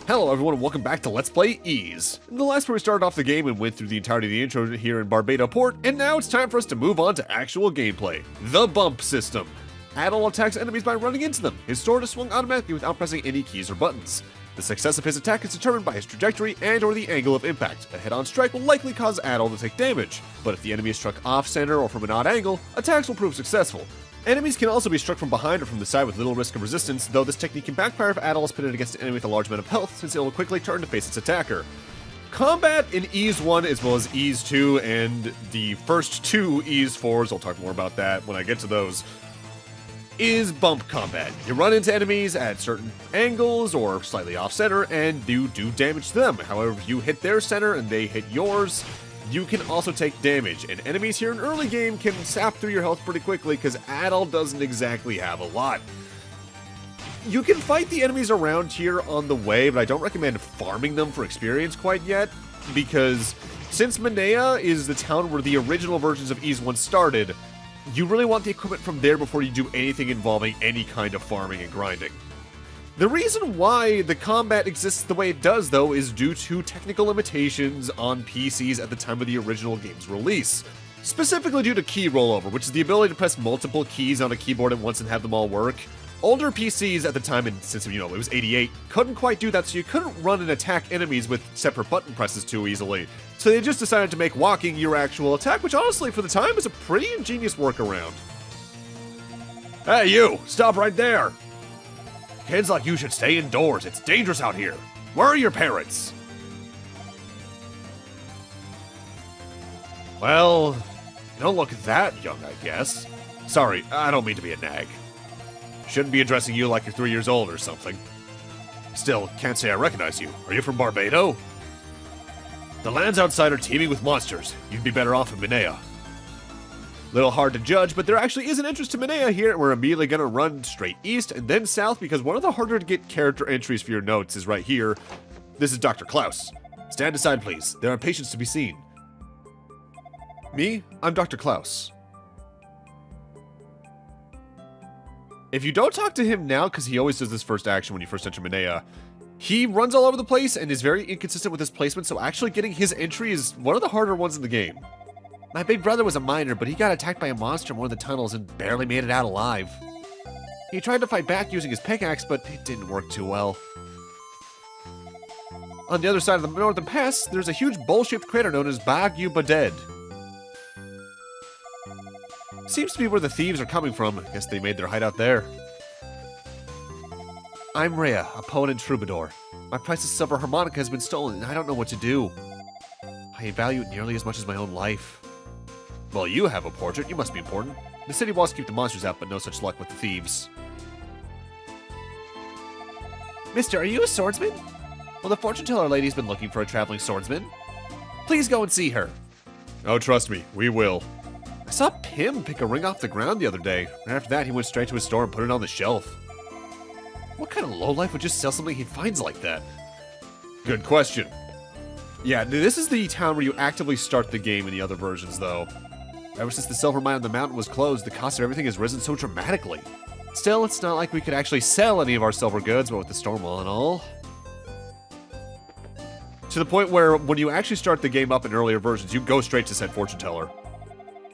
Hello everyone and welcome back to Let's Play Ys. In the last part we started off the game and went through the entirety of the intro here in Barbados Port, and now it's time for us to move on to actual gameplay. The bump system. Adol attacks enemies by running into them. His sword is swung automatically without pressing any keys or buttons. The success of his attack is determined by his trajectory and or the angle of impact. A head-on strike will likely cause Adol to take damage, but if the enemy is struck off-center or from an odd angle, attacks will prove successful. Enemies can also be struck from behind or from the side with little risk of resistance, though this technique can backfire if Adol is pitted against an enemy with a large amount of health, since it will quickly turn to face its attacker. Combat in Ys 1 as well as Ys 2 and the first two Ys 4s, I'll talk more about that when I get to those, is bump combat. You run into enemies at certain angles or slightly off-center and you do damage to them. However, if you hit their center and they hit yours, you can also take damage, and enemies here in early game can sap through your health pretty quickly because Adol doesn't exactly have a lot. You can fight the enemies around here on the way, but I don't recommend farming them for experience quite yet, because since Minea is the town where the original versions of Ys 1 started, you really want the equipment from there before you do anything involving any kind of farming and grinding. The reason why the combat exists the way it does, though, is due to technical limitations on PCs at the time of the original game's release. Specifically due to key rollover, which is the ability to press multiple keys on a keyboard at once and have them all work. Older PCs at the time, and since it was 88, couldn't quite do that, so you couldn't run and attack enemies with separate button presses too easily. So they just decided to make walking your actual attack, which honestly, for the time, is a pretty ingenious workaround. Hey you, stop right there! Kids like you should stay indoors. It's dangerous out here. Where are your parents? Well, you don't look that young, I guess. Sorry, I don't mean to be a nag. Shouldn't be addressing you like you're 3 years old or something. Still, can't say I recognize you. Are you from Barbados? The lands outside are teeming with monsters. You'd be better off in Minea. Little hard to judge, but there actually is an entrance to Minea here, and we're immediately going to run straight east and then south because one of the harder to get character entries for your notes is right here. This is Dr. Klaus. Stand aside, please. There are patients to be seen. Me? I'm Dr. Klaus. If you don't talk to him now, because he always does this first action when you first enter Minea, he runs all over the place and is very inconsistent with his placement, so actually getting his entry is one of the harder ones in the game. My big brother was a miner, but he got attacked by a monster in one of the tunnels and barely made it out alive. He tried to fight back using his pickaxe, but it didn't work too well. On the other side of the northern pass, there's a huge bowl-shaped crater known as Bagu Baded. Seems to be where the thieves are coming from. I guess they made their hideout there. I'm Rhea, a poet and troubadour. My priceless silver harmonica has been stolen, and I don't know what to do. I value it nearly as much as my own life. Well, you have a portrait. You must be important. The city walls keep the monsters out, but no such luck with the thieves. Mister, are you a swordsman? Well, the fortune teller lady's been looking for a traveling swordsman. Please go and see her. Oh, trust me, we will. I saw Pim pick a ring off the ground the other day, and after that he went straight to his store and put it on the shelf. What kind of lowlife would just sell something he finds like that? Good question. Yeah, this is the town where you actively start the game in the other versions, though. Ever since the silver mine on the mountain was closed, the cost of everything has risen so dramatically. Still, it's not like we could actually sell any of our silver goods, but with the storm wall and all. To the point where, when you actually start the game up in earlier versions, you go straight to said fortune teller.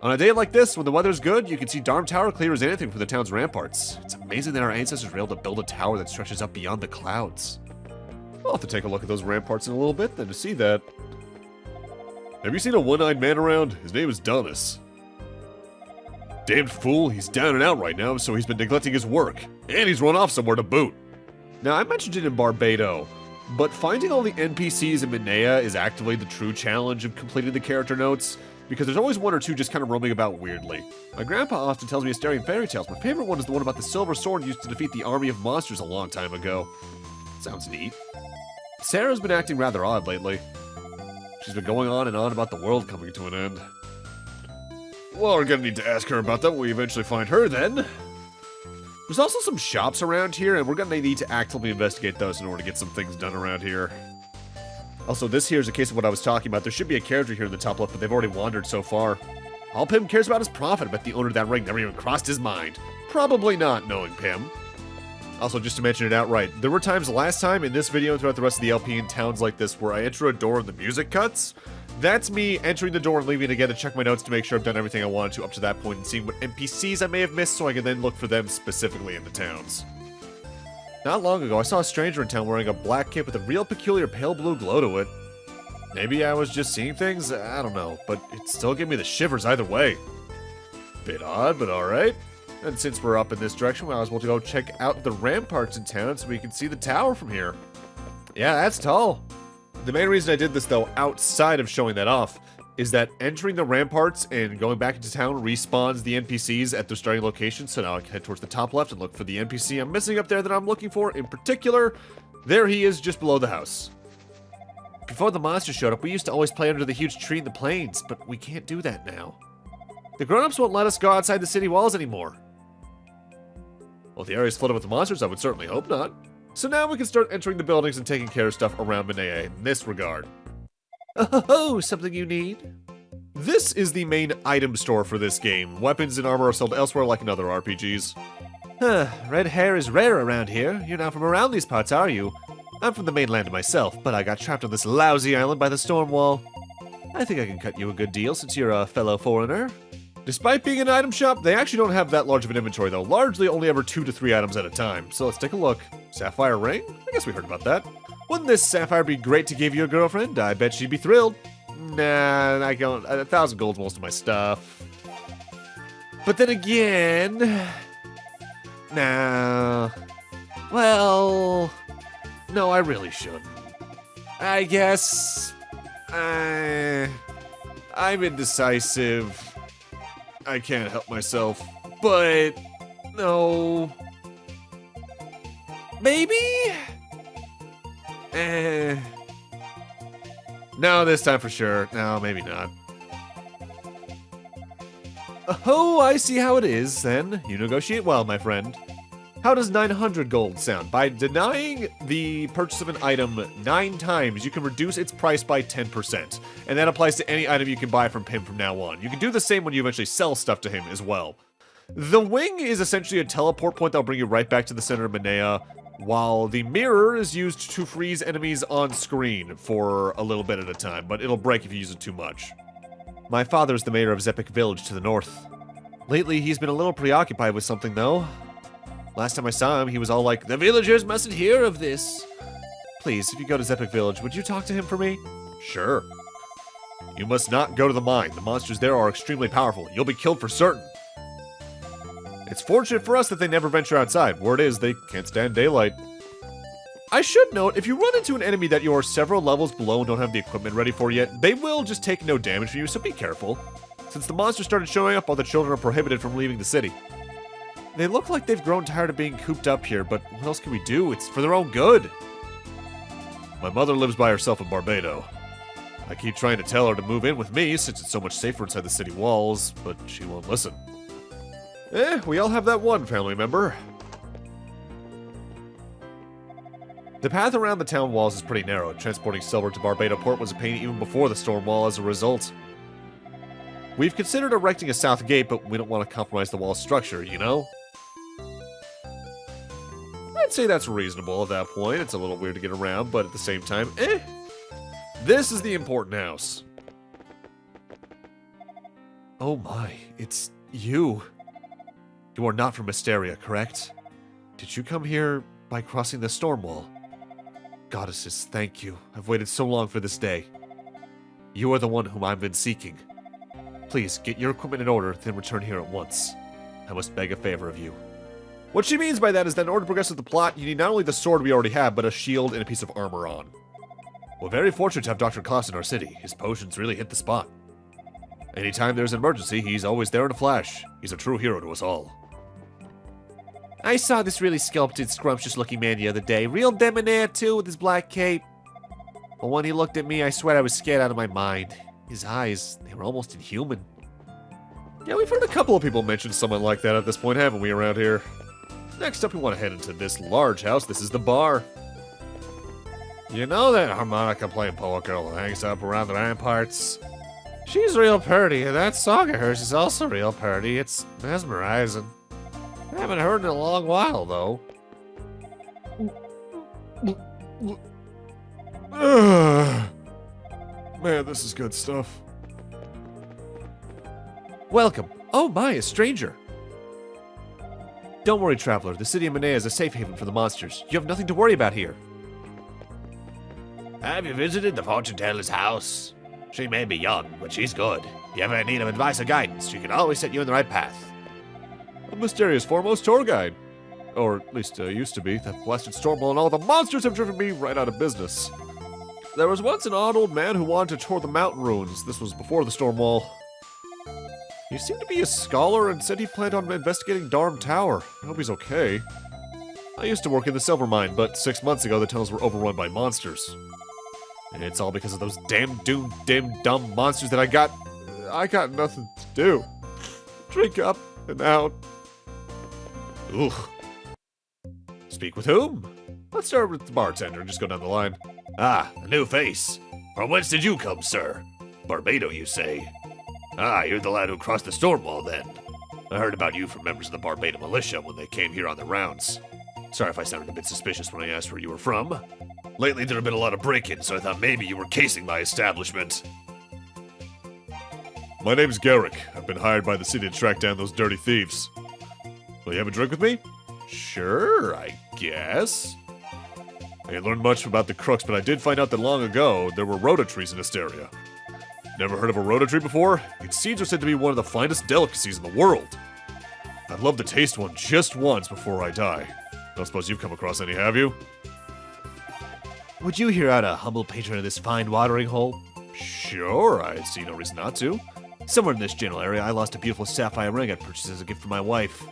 On a day like this, when the weather's good, you can see Darm Tower clear as anything from the town's ramparts. It's amazing that our ancestors were able to build a tower that stretches up beyond the clouds. I'll have to take a look at those ramparts in a little bit, then, to see that. Have you seen a one-eyed man around? His name is Donis. Damned fool, he's down and out right now, so he's been neglecting his work. And he's run off somewhere to boot. Now, I mentioned it in Barbados, but finding all the NPCs in Minea is actively the true challenge of completing the character notes, because there's always one or two just kind of roaming about weirdly. My grandpa often tells me Asterian fairy tales. My favorite one is the one about the silver sword used to defeat the army of monsters a long time ago. Sounds neat. Sarah's been acting rather odd lately. She's been going on and on about the world coming to an end. Well, we're gonna need to ask her about that when we eventually find her, then. There's also some shops around here, and we're gonna need to actively investigate those in order to get some things done around here. Also, this here is a case of what I was talking about. There should be a character here in the top left, but they've already wandered so far. All Pim cares about is profit. I bet the owner of that ring never even crossed his mind. Probably not, knowing Pim. Also, just to mention it outright, there were times last time in this video and throughout the rest of the LP in towns like this where I enter a door and the music cuts. That's me entering the door and leaving it again to check my notes to make sure I've done everything I wanted to up to that point and seeing what NPCs I may have missed so I can then look for them specifically in the towns. Not long ago, I saw a stranger in town wearing a black cape with a real peculiar pale blue glow to it. Maybe I was just seeing things? I don't know, but it still gave me the shivers either way. Bit odd, but alright. And since we're up in this direction, we might as well go check out the ramparts in town so we can see the tower from here. Yeah, that's tall. The main reason I did this, though, outside of showing that off, is that entering the ramparts and going back into town respawns the NPCs at their starting location, so now I can head towards the top left and look for the NPC I'm missing up there that I'm looking for. In particular, there he is just below the house. Before the monster showed up, we used to always play under the huge tree in the plains, but we can't do that now. The grown-ups won't let us go outside the city walls anymore. Well, if the area's flooded with monsters, I would certainly hope not. So now we can start entering the buildings and taking care of stuff around Minea in this regard. Oh, something you need? This is the main item store for this game. Weapons and armor are sold elsewhere like in other RPGs. Red hair is rare around here. You're not from around these parts, are you? I'm from the mainland myself, but I got trapped on this lousy island by the storm wall. I think I can cut you a good deal since you're a fellow foreigner. Despite being an item shop, they actually don't have that large of an inventory though, largely only ever 2 to 3 items at a time. So let's take a look. Sapphire ring? I guess we heard about that. Wouldn't this sapphire be great to give you a girlfriend? I bet she'd be thrilled. Nah, I don't. 1,000 gold's most of my stuff. But then again... Nah... Well... No, I really shouldn't. I guess... I'm indecisive. I can't help myself, but no. Maybe? No, this time for sure. No, maybe not. Oh, I see how it is, then. You negotiate well, my friend. How does 900 gold sound? By denying the purchase of an item 9 times, you can reduce its price by 10%. And that applies to any item you can buy from him from now on. You can do the same when you eventually sell stuff to him as well. The wing is essentially a teleport point that'll bring you right back to the center of Minea, while the mirror is used to freeze enemies on screen for a little bit at a time, but it'll break if you use it too much. My father's the mayor of Zepic Village to the north. Lately, he's been a little preoccupied with something, though. Last time I saw him, he was all like, "The villagers mustn't hear of this." Please, if you go to Zepic Village, would you talk to him for me? Sure. You must not go to the mine. The monsters there are extremely powerful. You'll be killed for certain. It's fortunate for us that they never venture outside. Word is, they can't stand daylight. I should note, if you run into an enemy that you're several levels below and don't have the equipment ready for yet, they will just take no damage from you, so be careful. Since the monsters started showing up, all the children are prohibited from leaving the city. They look like they've grown tired of being cooped up here, but what else can we do? It's for their own good. My mother lives by herself in Barbados. I keep trying to tell her to move in with me since it's so much safer inside the city walls, but she won't listen. We all have that one family member. The path around the town walls is pretty narrow. Transporting silver to Barbados Port was a pain even before the storm wall as a result. We've considered erecting a south gate, but we don't want to compromise the wall's structure, you know? I'd say that's reasonable at that point. It's a little weird to get around, but at the same time, This is the important house. Oh my, it's you. You are not from Mysteria, correct? Did you come here by crossing the storm wall? Goddesses, thank you. I've waited so long for this day. You are the one whom I've been seeking. Please, get your equipment in order, then return here at once. I must beg a favor of you. What she means by that is that in order to progress with the plot, you need not only the sword we already have, but a shield and a piece of armor on. We're very fortunate to have Dr. Klaus in our city. His potions really hit the spot. Anytime there's an emergency, he's always there in a flash. He's a true hero to us all. I saw this really sculpted, scrumptious-looking man the other day. Real debonair, too, with his black cape. But when he looked at me, I swear I was scared out of my mind. His eyes, they were almost inhuman. Yeah, we've heard a couple of people mention someone like that at this point, haven't we, around here? Next up, we want to head into this large house. This is the bar. You know that harmonica-playing poet girl that hangs up around the ramparts? She's real pretty, and that song of hers is also real pretty. It's mesmerizing. I haven't heard in a long while, though. Man, this is good stuff. Welcome. Oh my, a stranger. Don't worry, traveler. The city of Minea is a safe haven for the monsters. You have nothing to worry about here. Have you visited the fortune teller's house? She may be young, but she's good. You ever need of advice or guidance, she can always set you in the right path. A mysterious foremost tour guide. Or at least used to be. That blasted Stormwall and all the monsters have driven me right out of business. There was once an odd old man who wanted to tour the mountain ruins. This was before the Stormwall. He seemed to be a scholar and said he planned on investigating Darm Tower. I hope he's okay. I used to work in the silver mine, but 6 months ago the tunnels were overrun by monsters. And it's all because of those damn dumb monsters that I got nothing to do. Drink up and out. Ugh. Speak with whom? Let's start with the bartender and just go down the line. Ah, a new face. From whence did you come, sir? Barbados, you say? Ah, you're the lad who crossed the Stormwall, then. I heard about you from members of the Barbados militia when they came here on their rounds. Sorry if I sounded a bit suspicious when I asked where you were from. Lately, there have been a lot of break-ins, so I thought maybe you were casing my establishment. My name's Garrick. I've been hired by the city to track down those dirty thieves. Will you have a drink with me? Sure, I guess. I didn't learn much about the crooks, but I did find out that long ago, there were rota trees in this area. Never heard of a rota tree before? Its seeds are said to be one of the finest delicacies in the world. I'd love to taste one just once before I die. Don't suppose you've come across any, have you? Would you hear out a humble patron of this fine watering hole? Sure, I see no reason not to. Somewhere in this general area, I lost a beautiful sapphire ring I purchased as a gift for my wife.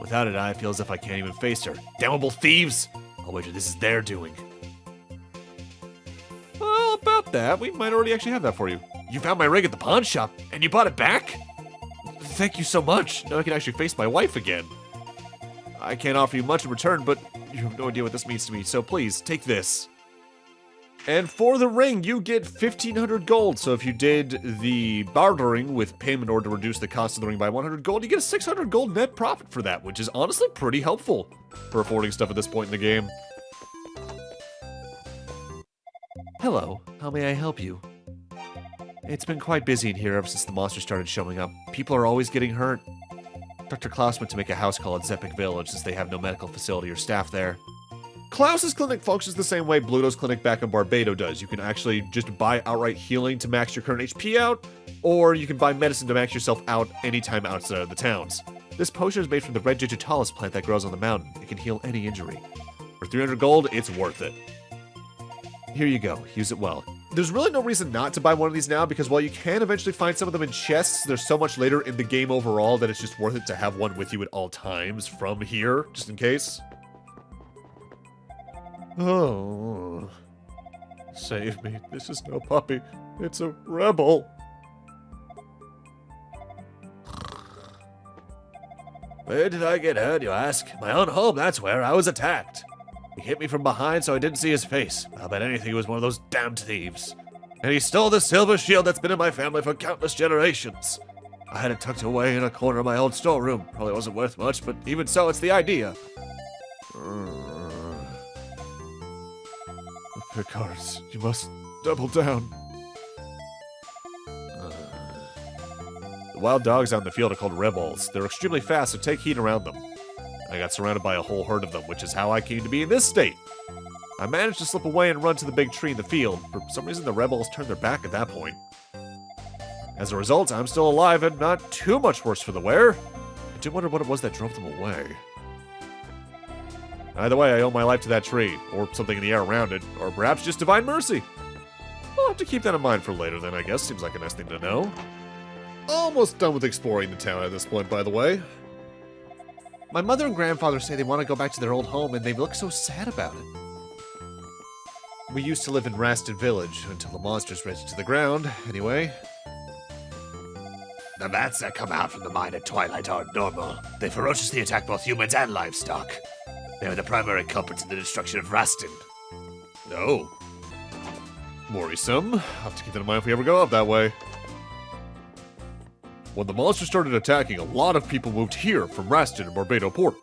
Without it, I feel as if I can't even face her. Damnable thieves! I'll wager this is their doing. Well, about that, we might already actually have that for you. You found my ring at the pawn shop, and you bought it back? Thank you so much. Now I can actually face my wife again. I can't offer you much in return, but you have no idea what this means to me, so please, take this. And for the ring, you get 1,500 gold. So if you did the bartering with payment order to reduce the cost of the ring by 100 gold, you get a 600 gold net profit for that, which is honestly pretty helpful for affording stuff at this point in the game. Hello, how may I help you? It's been quite busy in here ever since the monsters started showing up. People are always getting hurt. Dr. Klaus went to make a house call at Zepik Village since they have no medical facility or staff there. Klaus's clinic functions the same way Bluto's clinic back in Barbados does. You can actually just buy outright healing to max your current HP out, or you can buy medicine to max yourself out anytime outside of the towns. This potion is made from the red digitalis plant that grows on the mountain. It can heal any injury. For 300 gold, it's worth it. Here you go, use it well. There's really no reason not to buy one of these now, because while you can eventually find some of them in chests, there's so much later in the game overall that it's just worth it to have one with you at all times from here, just in case. Oh. Save me. This is no puppy. It's a rebel. Where did I get hurt, you ask? My own home, that's where I was attacked. He hit me from behind so I didn't see his face. I'll bet anything he was one of those damned thieves. And he stole the silver shield that's been in my family for countless generations. I had it tucked away in a corner of my old storeroom. Probably wasn't worth much, but even so, it's the idea. Picards, you must double down. The wild dogs out in the field are called rebels. They're extremely fast, so take heed around them. I got surrounded by a whole herd of them, which is how I came to be in this state. I managed to slip away and run to the big tree in the field. For some reason, the rebels turned their back at that point. As a result, I'm still alive and not too much worse for the wear. I do wonder what it was that drove them away. Either way, I owe my life to that tree, or something in the air around it, or perhaps just divine mercy. I'll have to keep that in mind for later then, I guess. Seems like a nice thing to know. Almost done with exploring the town at this point, by the way. My mother and grandfather say they want to go back to their old home, and they look so sad about it. We used to live in Rasted Village, until the monsters raised it to the ground, anyway. The bats that come out from the mine at twilight aren't normal. They ferociously attack both humans and livestock. They are the primary culprits in the destruction of Rastin. Oh. Worrisome. I'll have to keep that in mind if we ever go up that way. When the monsters started attacking, a lot of people moved here from Rastin and Barbados Port.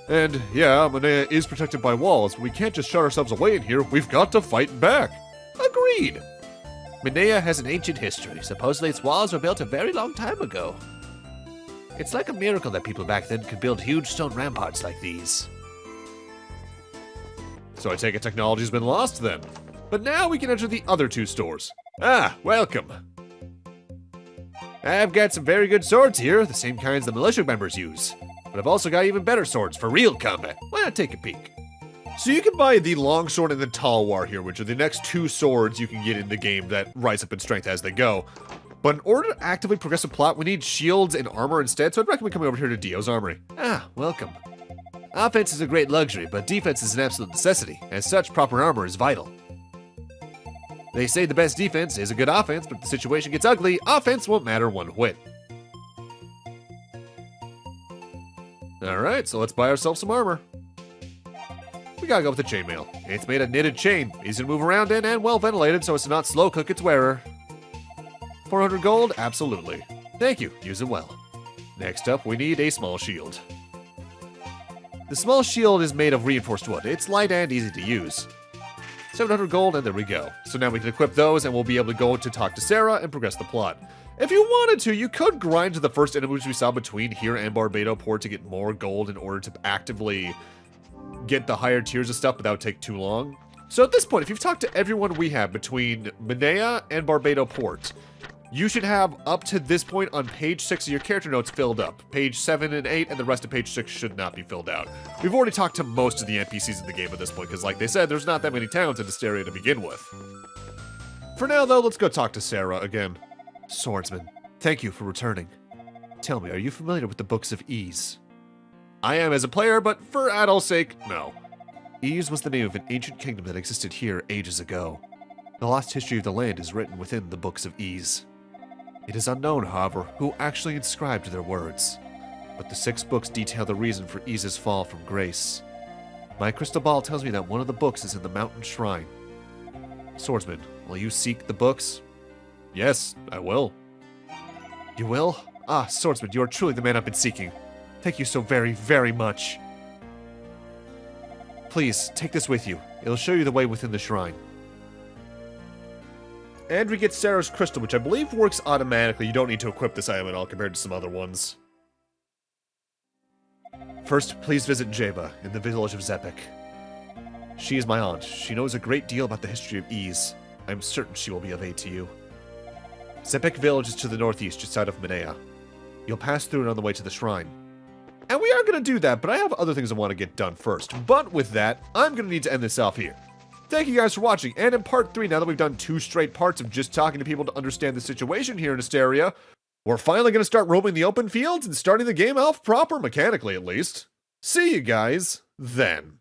And yeah, Minea is protected by walls, but we can't just shut ourselves away in here. We've got to fight back. Agreed. Minea has an ancient history. Supposedly its walls were built a very long time ago. It's like a miracle that people back then could build huge stone ramparts like these. So I take it technology's been lost then. But now we can enter the other two stores. Ah, welcome. I've got some very good swords here, the same kinds the militia members use. But I've also got even better swords for real combat. Why not take a peek? So you can buy the longsword and the talwar here, which are the next two swords you can get in the game that rise up in strength as they go. But in order to actively progress the plot, we need shields and armor instead, so I'd recommend coming over here to Dio's Armory. Ah, welcome. Offense is a great luxury, but defense is an absolute necessity. As such, proper armor is vital. They say the best defense is a good offense, but if the situation gets ugly, offense won't matter one whit. Alright, so let's buy ourselves some armor. We gotta go with the chainmail. It's made of knitted chain, easy to move around in, and well ventilated so as to not slow cook its wearer. 400 gold? Absolutely. Thank you, use it well. Next up, we need a small shield. The small shield is made of reinforced wood. It's light and easy to use. 700 gold, and there we go. So now we can equip those, and we'll be able to go to talk to Sarah and progress the plot. If you wanted to, you could grind to the first enemies we saw between here and Barbados Port to get more gold in order to actively get the higher tiers of stuff, but that would take too long. So at this point, if you've talked to everyone we have between Minea and Barbados Port, you should have up to this point on page 6 of your character notes filled up. Page 7 and 8 and the rest of page 6 should not be filled out. We've already talked to most of the NPCs in the game at this point, because like they said, there's not that many towns in Asteria to begin with. For now though, let's go talk to Sarah again. Swordsman, thank you for returning. Tell me, are you familiar with the Books of Ease? I am as a player, but for Adol's sake, no. Ease was the name of an ancient kingdom that existed here ages ago. The lost history of the land is written within the Books of Ease. It is unknown, however, who actually inscribed their words. But the 6 books detail the reason for Ease's fall from grace. My crystal ball tells me that one of the books is in the mountain shrine. Swordsman, will you seek the books? Yes, I will. You will? Ah, Swordsman, you are truly the man I've been seeking. Thank you so very, very much. Please, take this with you. It'll show you the way within the shrine. And we get Sarah's crystal, which I believe works automatically. You don't need to equip this item at all compared to some other ones. First, please visit Jeba in the village of Zepik. She is my aunt. She knows a great deal about the history of Ease. I'm certain she will be of aid to you. Zepik village is to the northeast, just south of Minea. You'll pass through it on the way to the shrine. And we are going to do that, but I have other things I want to get done first. But with that, I'm going to need to end this off here. Thank you guys for watching, and in part 3, now that we've done 2 straight parts of just talking to people to understand the situation here in Asteria, we're finally going to start roaming the open fields and starting the game off proper, mechanically at least. See you guys then.